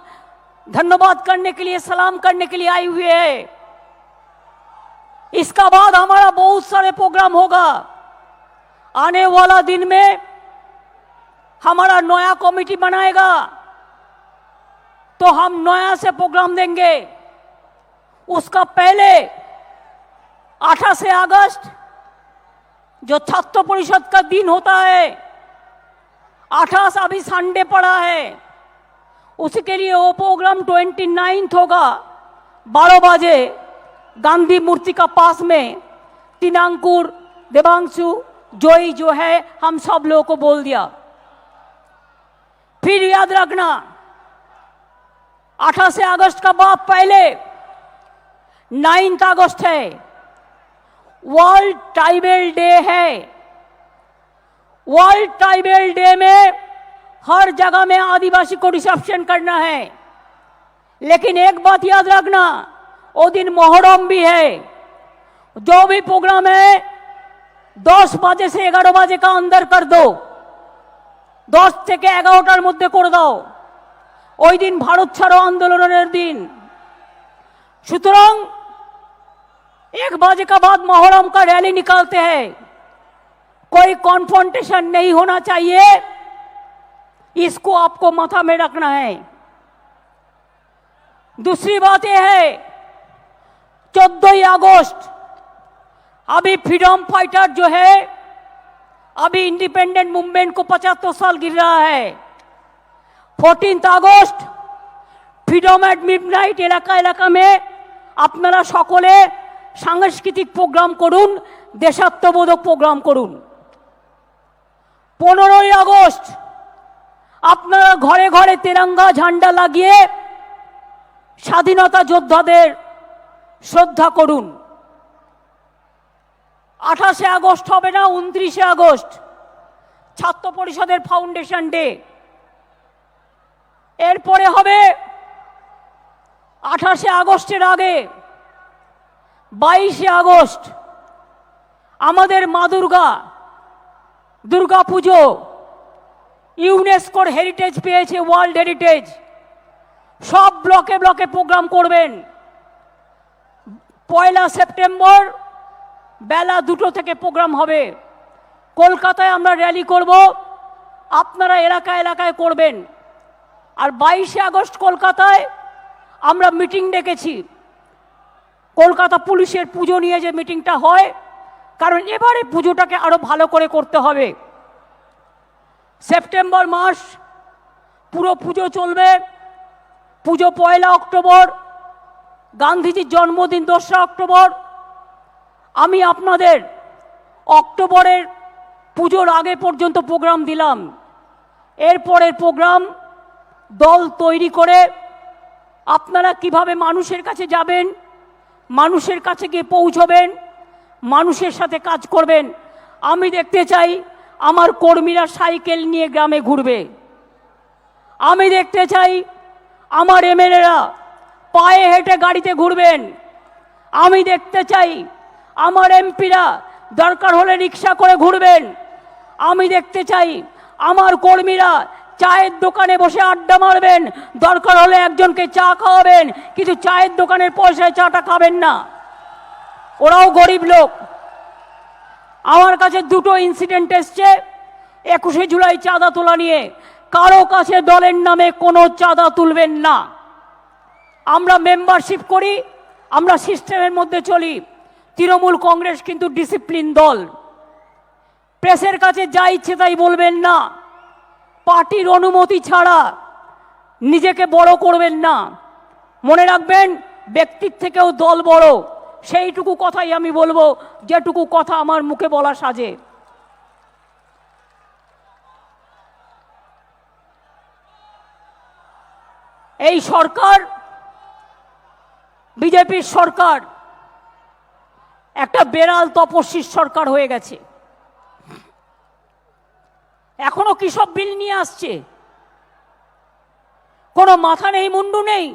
धन्यवाद करने के लिए, सलाम करने के लिए आए हुए हैं। इसका बाद हमारा बहुत सारे प्रोग्राम होगा। आने वाला दिन में हमारा नया कमेटी बनाएगा तो हम नया से प्रोग्राम देंगे। उसका पहले 28 अगस्त जो छात्र परिषद का दिन होता है, 28 अभी संडे पड़ा है, उसके लिए वो प्रोग्राम 29 होगा 12 बजे गांधी मूर्ति का पास में। तिनांकुर, देवांशु, जोई जो है, हम सब लोगों को बोल दिया। फिर याद रखना 28 अगस्त का बाद पहले 9 अगस्त है, वर्ल्ड ट्राइबल डे है। वर्ल्ड ट्राइबल डे में हर जगह में आदिवासी को रिसेप्शन करना है। लेकिन एक बात याद रखना, वो दिन मोहर्रम भी है। जो भी प्रोग्राम है 10 बजे से 11 बजे का अंदर कर दो, 10 থেকে 11টার মধ্যে করে দাও। ওই দিন ভারত ছাড়ো আন্দোলনের दिन। সুতরাং 1 बजे का बाद मोहर्रम का रैली निकालते हैं। कोई कॉन्फ्रंटेशन नहीं होना चाहिए, इसको आपको माथा में रखना है। दूसरी बात यह है 14 अगस्त अभी फ्रीडम फाइटर जो है, अभी इंडिपेंडेंट मूवमेंट को 75 साल गिर रहा है। 14 अगस्त फ्रीडम एट मिडनाइट এলাকা এলাকা में আপনারা সকলে সাংস্কৃতিক প্রোগ্রাম করুন, দেশাত্মবোধক প্রোগ্রাম করুন। 15 আগস্ট আপনারা ঘরে ঘরে তেরঙ্গা ঝান্ডা লাগিয়ে স্বাধীনতা যোদ্ধাদের শ্রদ্ধা করুন। 28 আগস্ট হবে না, 29 আগস্ট ছাত্র পরিষদের ফাউন্ডেশন ডে। এরপরে হবে 28 আগস্টের আগে 22 আগস্ট আমাদের মা দুর্গা পুজো ইউনেস্কোর হেরিটেজ পেয়েছে, ওয়ার্ল্ড হেরিটেজ। সব ব্লকে ব্লকে প্রোগ্রাম করবেন। 1 সেপ্টেম্বর বেলা 2টো থেকে প্রোগ্রাম হবে। কলকাতায় আমরা র্যালি করব, আপনারা এলাকায় এলাকায় করবেন। আর 22 আগস্ট কলকাতায় আমরা মিটিং ডেকেছি। কলকাতা পুলিশের পুজো নিয়ে যে মিটিংটা হয়, কারণ এবারে পুজোটাকে আরো ভালো করে করতে হবে। সেপ্টেম্বর মাস পুরো পুজো চলবে। পুজো 1 অক্টোবর, গান্ধীজির জন্মদিন 2 অক্টোবর। আমি আপনাদের অক্টোবরের পুজোর আগে পর্যন্ত প্রোগ্রাম দিলাম। এরপরের প্রোগ্রাম দল তৈরি করে আপনারা কিভাবে মানুষের কাছে যাবেন, মানুষের কাছে গিয়ে পৌঁছবেন, মানুষের সাথে কাজ করবেন। আমি দেখতে চাই আমার কর্মীরা সাইকেল নিয়ে গ্রামে ঘুরবে। আমি দেখতে চাই আমার এমএলএরা পায়ে হেঁটে গাড়িতে ঘুরবেন। আমি দেখতে চাই আমার এমপিরা দরকার হলে রিক্সা করে ঘুরবেন। আমি দেখতে চাই আমার কর্মীরা চায়ের দোকানে বসে আড্ডা মারবেন, দরকার হলে একজনকে চা খাওয়াবেন, কিন্তু চায়ের দোকানের পয়সায় চাটা খাবেন না। ওরাও গরিব লোক। আমার কাছে 2টো ইনসিডেন্ট এসছে 21 জুলাই চাঁদা তোলা নিয়ে। কারো কাছে দলের নামে কোনো চাঁদা তুলবেন না। আমরা মেম্বারশিপ করি, আমরা সিস্টেমের মধ্যে চলি। তৃণমূল কংগ্রেস কিন্তু ডিসিপ্লিন দল। প্রেসের কাছে যা ইচ্ছে তাই বলবেন না। পার্টির অনুমতি ছাড়া নিজেকে বড় করবেন না। মনে রাখবেন, ব্যক্তির থেকেও দল বড়। সেইটুকু কথাই আমি বলবো, যেটুকু কথা আমার মুখে বলা সাজে। এই সরকার, বিজেপির সরকার, একটা বেড়াল তপস্বীর সরকার হয়ে গেছে। এখনো কি সব বিল নিয়ে আসছে? কোনো মাথা নেই, মুন্ডু নেই।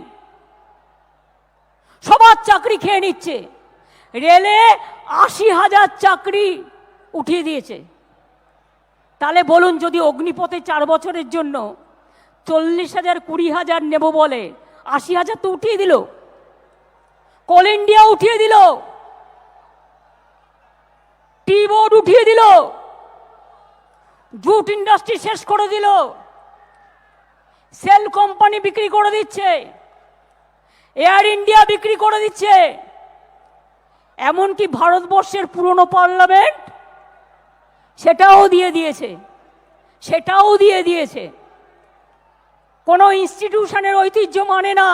সবার চাকরি খেয়ে নিচ্ছে। রেলে ৮০,০০০ চাকরি উঠিয়ে দিয়েছে। তাহলে বলুন, যদি অগ্নিপথে 4 বছরের জন্য 40,000 20,000 নেব বলে, ৮০,০০০ তো উঠিয়ে দিল। কোল ইন্ডিয়া উঠিয়ে দিল, টি বোর্ড উঠিয়ে দিল, জুট ইন্ডাস্ট্রি শেষ করে দিল, সেল কোম্পানি বিক্রি করে দিচ্ছে, এয়ার ইন্ডিয়া বিক্রি করে দিচ্ছে। এমনকি ভারতবর্ষের পুরনো পার্লামেন্ট সেটাও দিয়ে দিয়েছে। কোনো ইনস্টিটিউশনের ঐতিহ্য মানে না,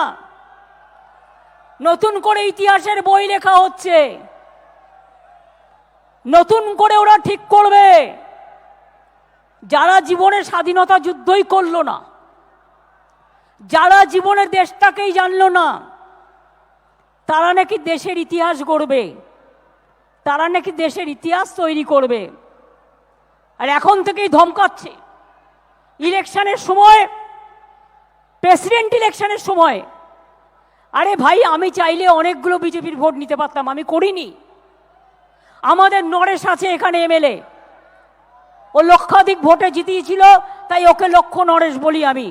নতুন করে ইতিহাসের বই লেখা হচ্ছে, নতুন করে ওরা ঠিক করবে। যারা জীবনে স্বাধীনতা যুদ্ধই করলো না, যারা জীবনের দেশটাকেই জানলো না, তারা নাকি দেশের ইতিহাস গড়বে, তারা নাকি দেশের ইতিহাস তৈরি করবে। আর এখন থেকেই ধমকাচ্ছে। ইলেকশনের সময়, প্রেসিডেন্ট ইলেকশনের সময়, আরে ভাই, আমি চাইলে অনেকগুলো বিজেপির ভোট নিতে পারতাম, আমি করিনি। আমাদের নরেশ আছে এখানে এমএলএ, ও লক্ষাধিক ভোটে জিতিয়েছিল, তাই ওকে লক্ষ নরেশ বলি আমি।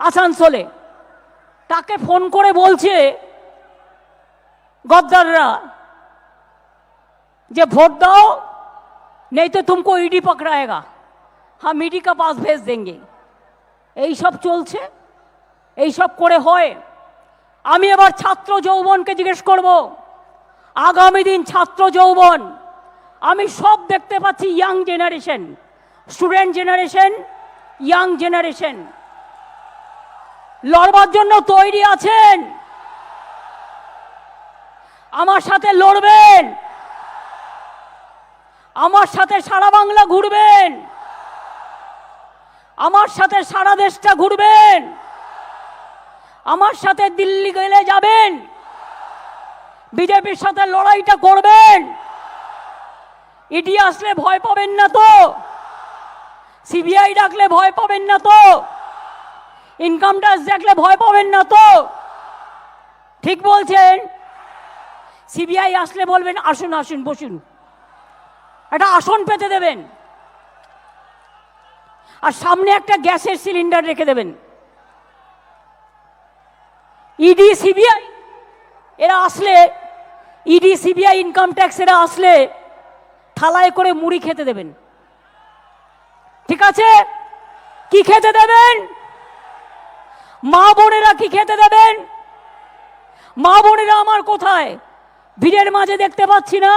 আসানসোলে তাকে ফোন করে বলছে गद्दाररा যে ভোট দাও, नहीं तो तुमको ईडी पकड़ाएगा, हम ईडी का पास भेज देंगे। এই সব চলছে, এই সব করে হয়। আমি এবার ছাত্র যৌবনকে জিজ্ঞেস করব, আগামী দিন ছাত্র যৌবন আমি সব দেখতে পাচ্ছি, young generation, student generation, young generation লড়বার জন্য তৈরি আছেন। আমার সাথে লড়বেন, আমার সাথে সারা বাংলা ঘুরবেন, আমার সাথে সারা দেশটা ঘুরবেন, আমার সাথে দিল্লি গেলে যাবেন, বিজেপির সাথে লড়াইটা করবেন। ইডি আসলে ভয় পাবেন না তো, সিবিআই ডাকলে ভয় পাবেন না তো, ইনকাম ট্যাক্স দেখলে ভয় পাবেন না তো? ঠিক বলছেন। সিবিআই আসলে বলবেন আসুন আসুন বসুন, একটা আসন পেতে দেবেন, আর সামনে একটা গ্যাসের সিলিন্ডার রেখে দেবেন। ইডি সিবিআই এরা আসলে, ইডি সিবিআই ইনকাম ট্যাক্স এরা আসলে থালায় করে মুড়ি খেতে দেবেন। ঠিক আছে? কি খেতে দেবেন? মা বোনেরা কি খেতে দেবেন? মা বোনেরা আমার কোথায়? ভিড়ের মাঝে দেখতে পাচ্ছি না।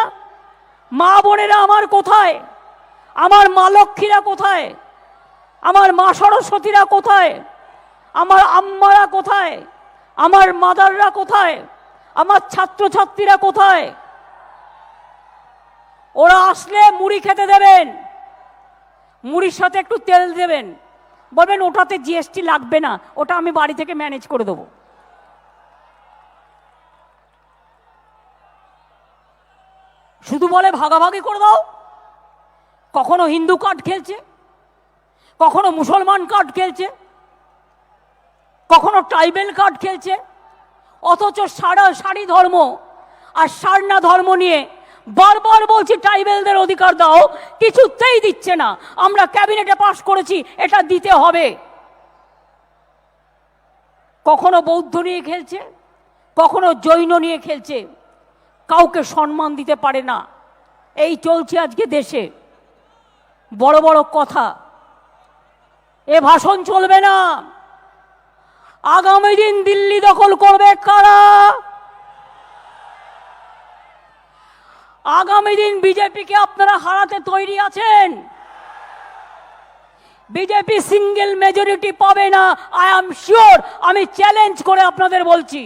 মা বোনেরা আমার কোথায়? আমার মা লক্ষ্মীরা কোথায়? আমার মা সরস্বতীরা কোথায়? আমার আম্মারা কোথায়? আমার মাদাররা কোথায়? আমার ছাত্রছাত্রীরা কোথায়? ওরা আসলে মুড়ি খেতে দেবেন, মুড়ির সাথে একটু তেল দেবেন, বলবেন ওটাতে জিএসটি লাগবে না, ওটা আমি বাড়ি থেকে ম্যানেজ করে দেবো। শুধু বলে ভাগাভাগি করে দাও। কখনো হিন্দু কার্ড খেলছে, কখনো মুসলমান কার্ড খেলছে, কখনো ট্রাইবেল কার্ড খেলছে, অথচ সারি ধর্ম আর সারনা ধর্ম নিয়ে বারবার বলছি ট্রাইবেলদের অধিকার দাও, কিছুতেই দিচ্ছে না। আমরা ক্যাবিনেটে পাশ করেছি, এটা দিতে হবে। কখনো বৌদ্ধ নিয়ে খেলছে, কখনো জৈন নিয়ে খেলছে, কাউকে সম্মান দিতে পারে না। এই চলছে আজকে দেশে। বড় বড় কথা, এ ভাষণ চলবে না। আগামী দিন দিল্লি দখল করবে কারা? আগামী দিন বিজেপিকে আপনারা হারাতে তৈরি আছেন। বিজেপি সিঙ্গেল মেজরিটি পাবে না, আই এম শিওর। আমি চ্যালেঞ্জ করে আপনাদের বলছি।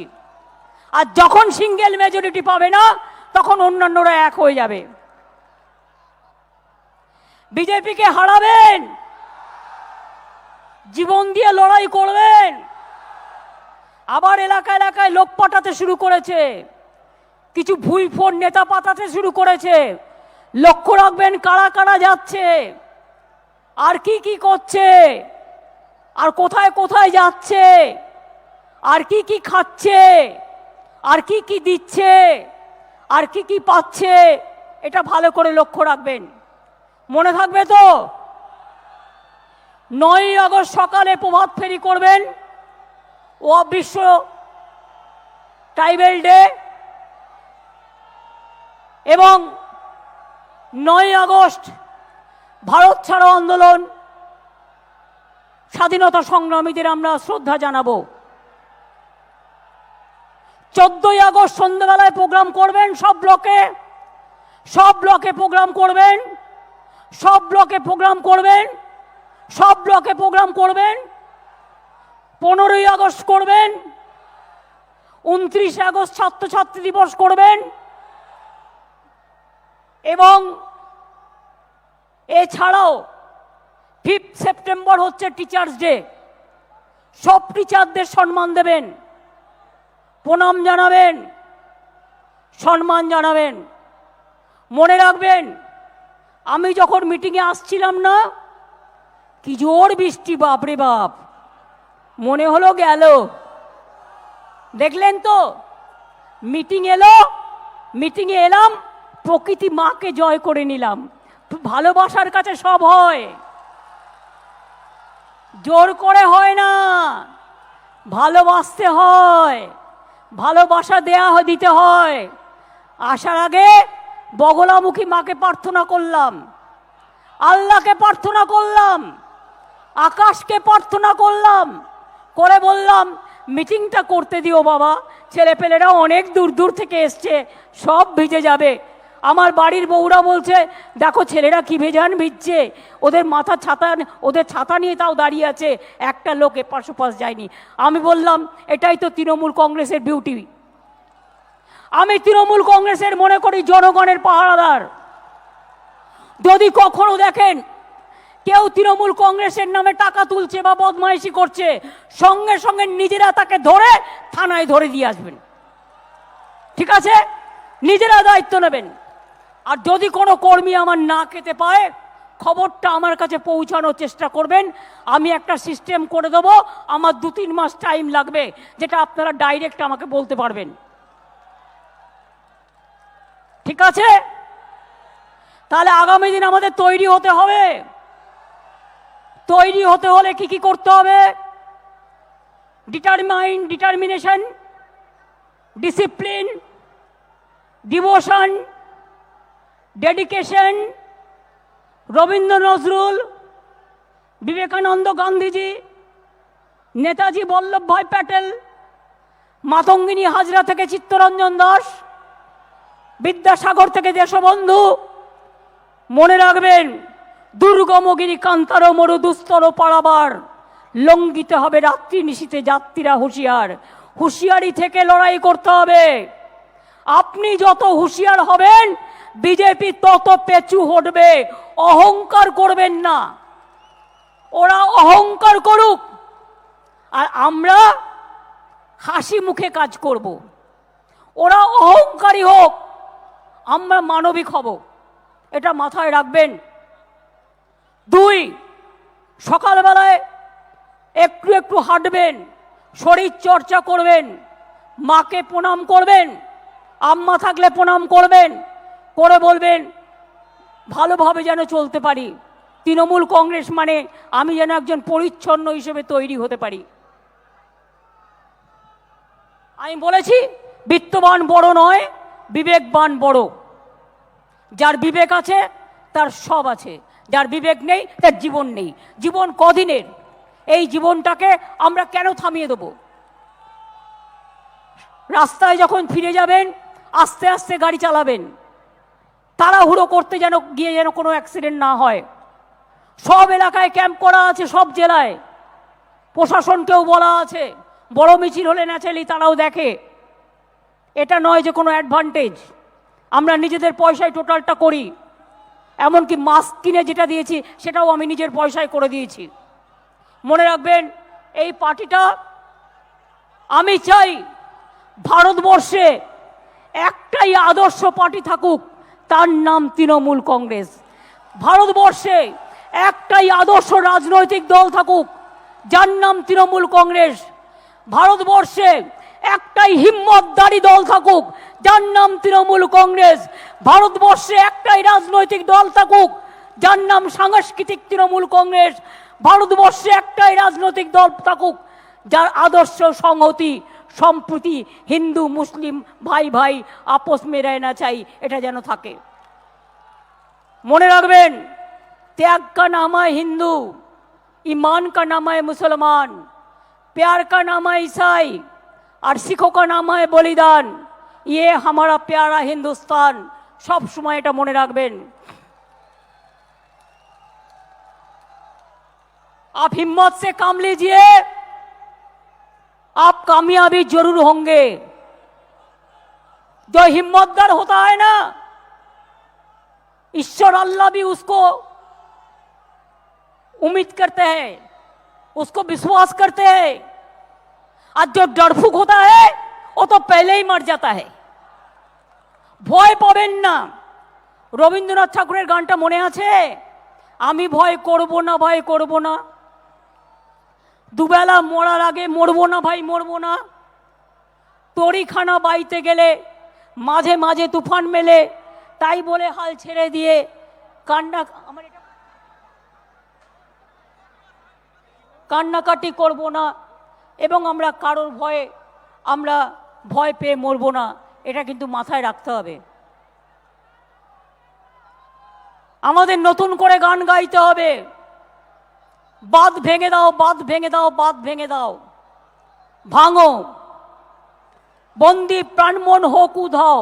আর যখন সিঙ্গেল মেজরিটি পাবে না, তখন অন্যান্যরা এক হয়ে যাবে। বিজেপিকে হারাবেন, জীবন দিয়ে লড়াই করবেন। আবার এলাকা এলাকায় লোক পাঠাতে শুরু করেছে, কিছু ভুইফোর নেতা পাঠাতে শুরু করেছে। লক্ষ্য রাখবেন কারা কারা যাচ্ছে, আর কি কি করছে, আর কোথায় কোথায় যাচ্ছে, আর কি কি খাচ্ছে, আর কি কি দিচ্ছে, আর কি কি পাচ্ছে, এটা ভালো করে লক্ষ্য রাখবেন। মনে থাকবে তো? 9ই আগস্ট সকালে প্রভাত ফেরি করবেন, ও বিশ্ব ট্রাইবেল ডে, এবং 9ই আগস্ট ভারত ছাড়ো আন্দোলন, স্বাধীনতা সংগ্রামীদের আমরা শ্রদ্ধা জানাবো। 14ই আগস্ট সন্ধ্যাবেলায় প্রোগ্রাম করবেন সব ব্লকে, সব ব্লকে প্রোগ্রাম করবেন, সব ব্লকে প্রোগ্রাম করবেন, সব ব্লকে প্রোগ্রাম করবেন। 15ই আগস্ট করবেন, 29 আগস্ট ছাত্রছাত্রী দিবস করবেন, এবং এছাড়াও 5 সেপ্টেম্বর হচ্ছে টিচার্স ডে। সব টিচারদের সম্মান দেবেন, প্রণাম জানাবেন, সম্মান জানাবেন। মনে রাখবেন, আমি যখন মিটিংয়ে আসছিলাম না, কি জোর বৃষ্টি, বাপরে বাপ, মনে হলো গেল। দেখলেন তো, মিটিংয়ে এলাম, প্রকৃতি মাকে জয় করে নিলাম। ভালোবাসার কাছে সব হয়, জোর করে হয় না, ভালোবাসতে হয়, ভালোবাসা দিতে হয়। আসার আগে বগলামুখী মাকে প্রার্থনা করলাম, আল্লাহকে প্রার্থনা করলাম, আকাশকে প্রার্থনা করলাম, করে বললাম মিটিংটা করতে দিও বাবা, ছেলেপেলেরা অনেক দূর দূর থেকে এসছে, সব ভিজে যাবে। আমার বাড়ির বউরা বলছে, দেখো ছেলেরা কি ভিজছে, ওদের মাথা ছাতা, ওদের ছাতা নিয়ে তাও দাঁড়িয়ে আছে, একটা লোক এপাশ ওপাশ যায়নি। আমি বললাম এটাই তো তৃণমূল কংগ্রেসের বিউটি। আমি তৃণমূল কংগ্রেসের মনে করি জনগণের পাহারাদার। যদি কখনো দেখেন কেউ তৃণমূল কংগ্রেসের নামে টাকা তুলছে বা বদমাইশি করছে, সঙ্গে সঙ্গে নিজেরা তাকে ধরে থানায় ধরে দিয়ে আসবেন, ঠিক আছে? নিজেরা দায়িত্ব নেবেন। আর যদি কোনো কর্মী আমার না খেতে পায়, খবরটা আমার কাছে পৌঁছানোর চেষ্টা করবেন। আমি একটা সিস্টেম করে দেবো, আমার 2-3 মাস টাইম লাগবে, যেটা আপনারা ডাইরেক্ট আমাকে বলতে পারবেন, ঠিক আছে? তাহলে আগামী দিন আমাদের তৈরি হতে হবে। তৈরি হতে হলে কি কি করতে হবে? Determination, discipline, devotion, dedication. Rabindra Nazrul, Vivekananda, Gandhiji, Netaji Vallabhbhai Patel, Matangini Hazra থেকে চিত্তরঞ্জন দাস, বিদ্যাসাগর থেকে দেশবন্ধু। মনে রাখবেন, দুর্গমগিরি কান্তার মরু দুস্তর পারাবার, লঙ্ঘিতে হবে রাত্রি নিশীতে যাত্রীরা হুঁশিয়ার। হুঁশিয়ারি থেকে লড়াই করতে হবে। আপনি যত হুঁশিয়ার হবেন, বিজেপি তত পেছু হটবে। অহংকার করবেন না, ওরা অহংকার করুক, আর আমরা হাসি মুখে কাজ করব। ওরা অহংকারী হোক, আমরা মানবিক হব, এটা মাথায় রাখবেন। 2, সকালবেলায় একটু একটু হাঁটবেন, শরীর চর্চা করবেন, মাকে প্রণাম করবেন, আম্মা থাকলে প্রণাম করবেন, করে বলবেন ভালোভাবে যেন চলতে পারি। তৃণমূল কংগ্রেস মানে আমি যেন একজন পরিচ্ছন্ন হিসেবে তৈরি হতে পারি। আমি বলেছি, বিত্তবান বড় নয়, বিবেকবান বড়। যার বিবেক আছে তার সব আছে, যার বিবেক নেই তার জীবন নেই। জীবন কদিনের, এই জীবনটাকে আমরা কেন থামিয়ে দেব? রাস্তায় যখন ফিরে যাবেন, আস্তে আস্তে গাড়ি চালাবেন, তাড়াহুড়ো করতে গিয়ে যেন কোনো অ্যাক্সিডেন্ট না হয়। সব এলাকায় ক্যাম্প করা আছে, সব জেলায় প্রশাসনকেও বলা আছে, বড় মিছিল হলে ন্যাচারালি তারাও দেখে। এটা নয় যে কোনো অ্যাডভান্টেজ, আমরা নিজেদের পয়সায় টোটালটা করি। এমনকি মাস্ক কিনে যেটা দিয়েছি সেটাও আমি নিজের পয়সায় করে দিয়েছি। মনে রাখবেন, এই পার্টিটা, আমি চাই ভারতবর্ষে একটাই আদর্শ পার্টি থাকুক, তার নাম তৃণমূল কংগ্রেস। ভারতবর্ষে একটাই আদর্শ রাজনৈতিক দল থাকুক, যার নাম তৃণমূল কংগ্রেস। ভারতবর্ষে একটাই হিম্মতদারী দল থাকুক যার নাম তৃণমূল কংগ্রেস। ভারতবর্ষে একটাই রাজনৈতিক দল থাকুক যার নাম সাংস্কৃতিক তৃণমূল কংগ্রেস। ভারতবর্ষে একটাই রাজনৈতিক দল থাকুক যার আদর্শ সংহতি সম্প্রীতি, হিন্দু মুসলিম ভাই ভাই আপোষ মে रहना चाहिए, এটা যেন থাকে। মনে রাখবেন, त्याग का नाम है हिंदू, ईमान का नाम है मुसलमान, प्यार का नाम है ईसाई और सिखों का नाम है बलिदान। ये हमारा प्यारा हिंदुस्तान। सब समय এটা মনে রাখবেন। आप हिम्मत से काम लीजिए, आप कामयाबी जरूर होंगे। जो हिम्मतदार होता है ना, ईश्वर अल्लाह भी उसको उम्मीद करते हैं, उसको विश्वास करते हैं। और जो डरफुक होता है वो तो पहले ही मर जाता है। ভয় পাবেন না। রবীন্দ্রনাথ ঠাকুরের গানটা মনে আছে? আমি ভয় করব না, ভয় করব না, দুবেলা মরার আগে মরবো না ভাই, মরবো না। তরিখানা বাইতে গেলে মাঝে মাঝে তুফান মেলে, তাই বলে হাল ছেড়ে দিয়ে কান্নাকাটি করব না এবং আমরা কারোর ভয়ে আমরা ভয় পেয়ে মরবো না। এটা কিন্তু মাথায় রাখতে হবে। আমাদের নতুন করে গান গাইতে হবে। বাঁধ ভেঙে দাও, বাঁধ ভেঙে দাও, বাঁধ ভেঙে দাও, ভাঙো, বন্দি প্রাণমন হোক উধাও,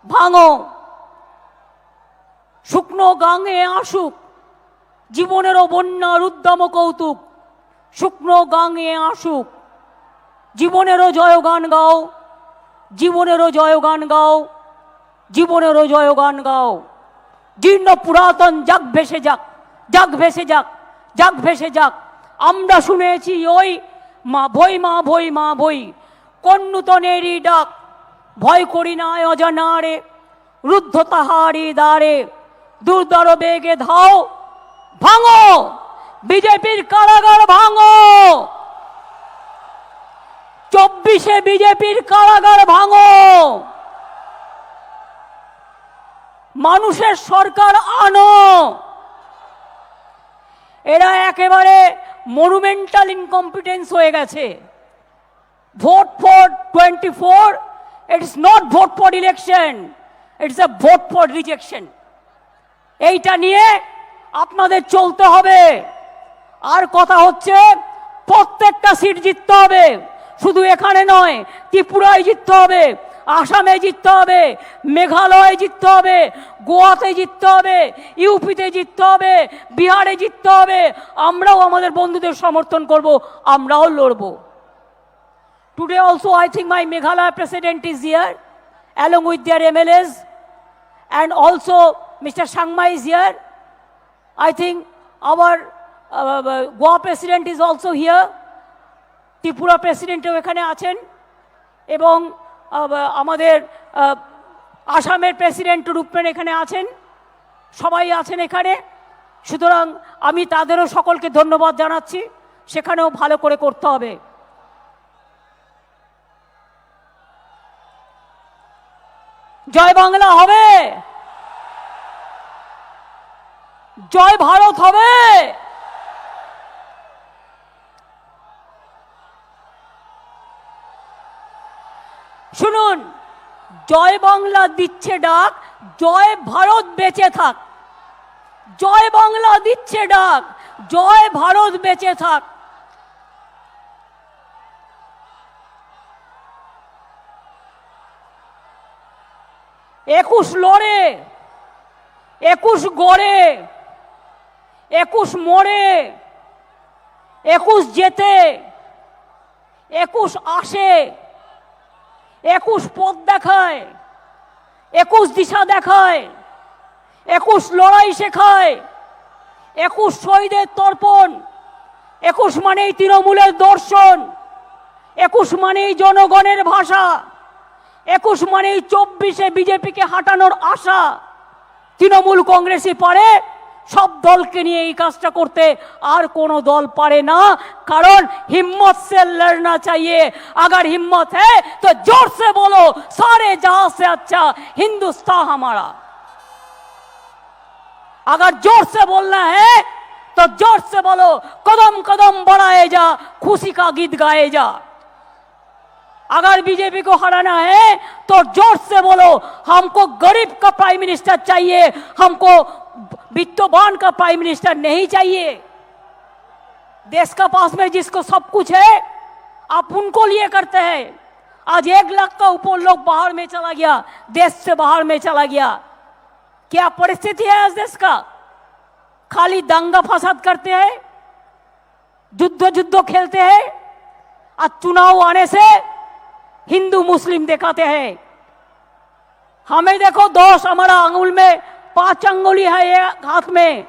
ভাঙো, শুকনো গাঙে আসুক জীবনেরও বন্যার উদ্দাম কৌতুক, শুকনো গাঙে আসুক জীবনেরও জয়গান গাও, জীবনেরও জয়গান গাও, জীবনেরও জয়গান গাও। জীর্ণ পুরাতন যাক ভেসে যাক, যাক ভেসে যাক, যাক ভেসে যাক। আমরা শুনেছি ওই মা ভই, মা ভই, মা ভই, কোন নূতনেরই ডাক, ভয় করি না অজানারে, রুদ্ধ তাহারি দ্বারে, দুর্দর বেগে ধাও, ভাঙো বিজেপির কারাগার, ভাঙো 24-এ বিজেপির কারাগার ভাঙো, মানুষের সরকার আনো। এরা একেবারে মনুমেন্টাল ইনকম্পিটেন্স হয়ে গেছে। Vote for 24, it's not vote for election, it's a vote for rejection. এইটা নিয়ে আপনাদের চলতে হবে। আর কথা হচ্ছে প্রত্যেকটা সিট জিততে হবে, শুধু এখানে নয়, ত্রিপুরায় জিততে হবে, আসামে জিততে হবে, মেঘালয়ে জিততে হবে, গোয়াতে জিততে হবে, ইউপিতে জিততে হবে, বিহারে জিততে হবে। আমরাও আমাদের বন্ধুদের সমর্থন করব, আমরাও লড়ব। Today also I think my Meghalaya president is here along with their MLAs, and also Mr. Sangma is here. I think our Goa president is also here. Tripura প্রেসিডেন্টও এখানে আছেন এবং আমাদের আসামের প্রেসিডেন্ট রূপমেন এখানে আছেন, সবাই আছেন এখানে। সুতরাং আমি তাদেরও সকলকে ধন্যবাদ জানাচ্ছি। সেখানেও ভালো করে করতে হবে। জয় বাংলা হবে, জয় ভারত হবে। শুনুন, জয় বাংলা দিচ্ছে ডাক, জয় ভারত বেঁচে থাক। জয় বাংলা দিচ্ছে ডাক, জয় ভারত বেঁচে থাক। একুশ লড়ে, 21 গড়ে, 21 মরে, 21 জেতে, 21 আসে, 21 পথ দেখায়, 21 দিশা দেখায়, 21 লড়াই শেখায়, 21 শহীদের তর্পণ, 21 মানেই তৃণমূলের দর্শন, 21 মানেই জনগণের ভাষা, 21 মানেই 24-এ বিজেপিকে হাঁটানোর আশা। তৃণমূল কংগ্রেসই পারে, सब दल के लिए ये काजटा करते और कोनो दल पारे ना कारण हिम्मत से लड़ना चाहिए। अगर हिम्मत है तो जोर से बोलो सारे जहां से अच्छा हिंदुस्तान हमारा। अगर जोर से बोलना है तो जोर से बोलो कदम कदम बढ़ाए जा खुशी का गीत गाए जा। अगर बीजेपी को हराना है तो जोर से बोलो हमको गरीब का प्राइम मिनिस्टर चाहिए, हमको वित्तवान का प्राइम मिनिस्टर नहीं चाहिए। देश का पास में जिसको सब कुछ है आप उनको लिए करते हैं। आज 1 लाख का ऊपर लोग बाहर में चला गया, देश से बाहर में चला गया। क्या परिस्थिति है आज देश का? खाली दंगा फसाद करते हैं, युद्ध खेलते हैं और चुनाव आने से हिंदू मुस्लिम दिखाते हैं। हमें देखो दोष हमारा अंगुल में 5 अंगुली है ये हाथ में,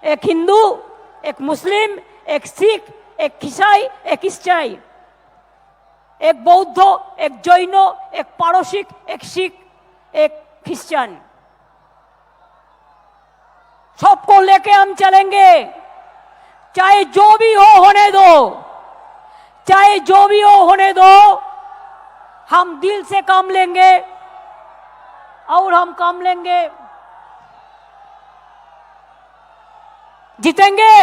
एक हिंदू, एक मुस्लिम, एक सिख, एक ईसाई, एक ईसाई, एक बौद्ध, एक जैन, एक पारसिक, एक सिख, एक क्रिश्चियन। सबको लेके हम चलेंगे, चाहे जो भी हो होने दो, चाहे जो भी हो होने दो। हम दिल से काम लेंगे और हम काम लेंगे, जीतेंगे।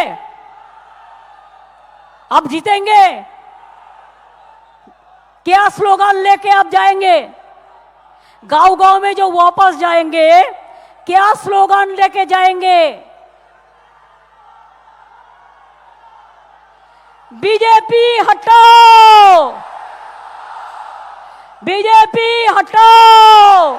अब जीतेंगे। क्या स्लोगन लेके आप जाएंगे? गांव गांव में जो वापस जाएंगे क्या स्लोगन लेके जाएंगे? बीजेपी हटाओ, बीजेपी हटाओ।